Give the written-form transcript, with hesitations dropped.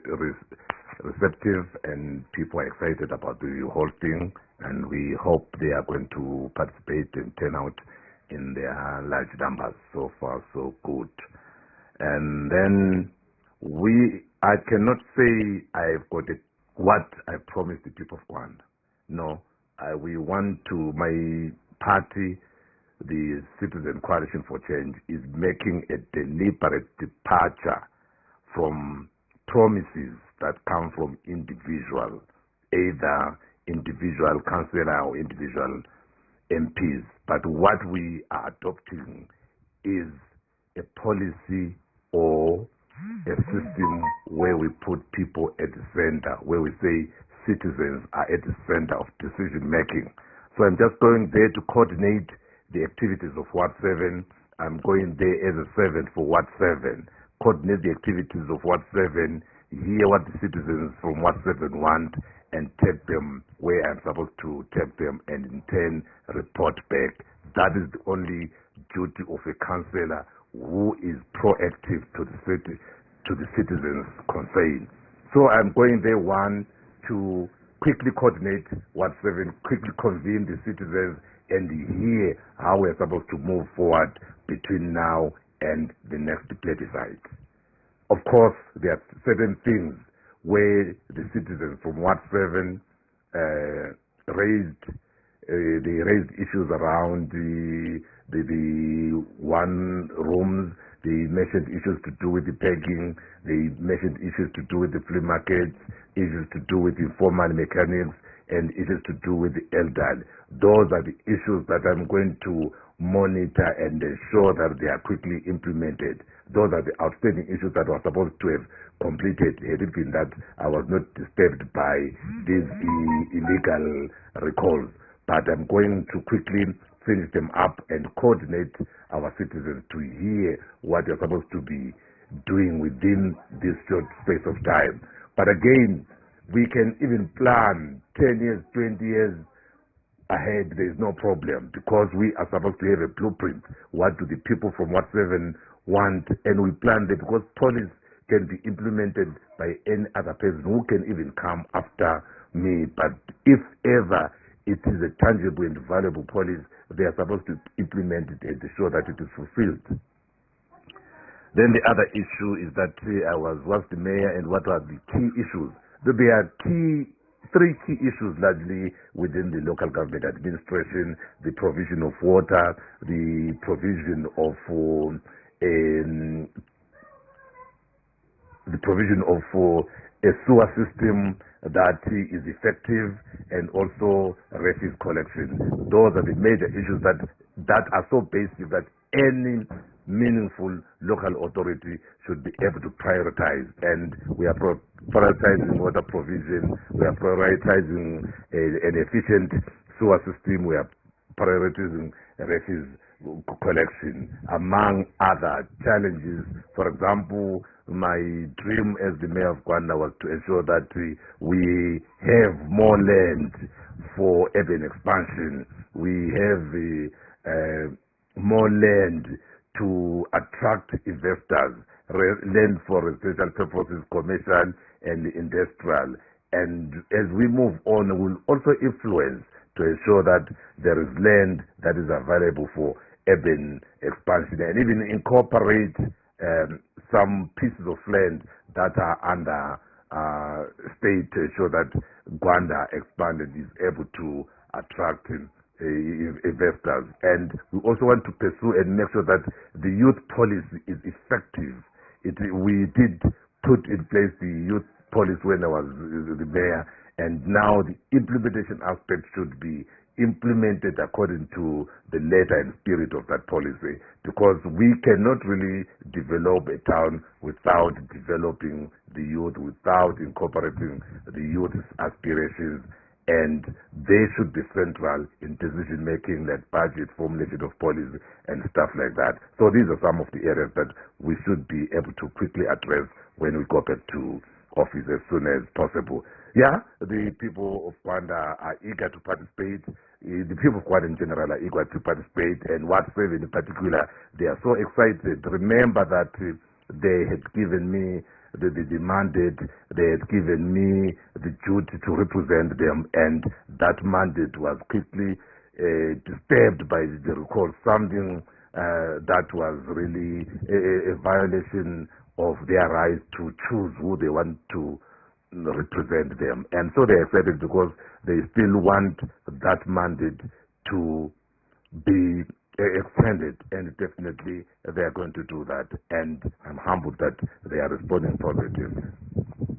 receptive, and people are excited about the whole thing, and we hope they are going to participate and turn out in their large numbers. So far, so good. And then I cannot say I've got what I promised the people of Gwanda. No, we want to, my party, the Citizen Coalition for Change, is making a deliberate departure from promises that come from individual, either individual councillor or individual MPs. But what we are adopting is a policy or a system where we put people at the center, where we say citizens are at the center of decision making. So I'm just going there to coordinate the activities of Ward 7. I'm going there as a servant for Ward 7, coordinate the activities of Ward 7, hear what the citizens from Ward 7 want, and take them where I'm supposed to take them, and in turn report back. That is the only duty of a councillor who is proactive to the city, to the citizens' concern. So I'm going there, one, to quickly coordinate Ward 7, quickly convene the citizens, and hear how we're supposed to move forward between now and the next plebiscite. Of course, there are certain things where the citizens from Ward 7 raised issues around the one rooms. They mentioned issues to do with the pegging. They mentioned issues to do with the flea markets, issues to do with informal mechanics, and issues to do with the elderly. Those are the issues that I'm going to monitor and ensure that they are quickly implemented. Those are the outstanding issues that were supposed to have completed had it been that I was not disturbed by these illegal recalls. But I'm going to quickly finish them up and coordinate our citizens to hear what they're supposed to be doing within this short space of time. But again, we can even plan 10 years, 20 years ahead. There is no problem, because we are supposed to have a blueprint. What do the people from Ward 7 want? And we plan that, because policy can be implemented by any other person who can even come after me. But if ever it is a tangible and valuable policy, they are supposed to implement it and ensure that it is fulfilled. Then the other issue is that I was the mayor, and what are the key issues? There are three key issues largely within the local government administration: the provision of water, the provision of a sewer system that is effective, and also refuse collection. Those are the major issues that are so basic that any meaningful local authority should be able to prioritize. And we are prioritizing water provision, we are prioritizing an efficient sewer system, we are prioritizing refuse collection, among other challenges. For example, my dream as the mayor of Gwanda was to ensure that we have more land for urban expansion. We have more land to attract investors, land for residential purposes, commercial and industrial. And as we move on, we'll also influence to ensure that there is land that is available for urban expansion, and even incorporate some pieces of land that are under state to ensure that Gwanda expanded is able to attract investors. And we also want to pursue and make sure that the youth policy is effective. We did put in place the youth policy when I was the mayor, and now the implementation aspect should be implemented according to the letter and spirit of that policy, because we cannot really develop a town without developing the youth, without incorporating the youth's aspirations, and they should be central in decision making, like budget, formulation of policy and stuff like that. So these are some of the areas that we should be able to quickly address when we go back to office as soon as possible. Yeah, the people of Gwanda are eager to participate. The people of Gwanda in general are eager to participate, and Ward 7 in particular, they are so excited. Remember that they had given me the mandate. They had given me the duty to represent them, and that mandate was quickly disturbed by the recall, something that was really a violation of their right to choose who they want to represent them. And so they accepted because they still want that mandate to be extended, and definitely they are going to do that. And I'm humbled that they are responding positively.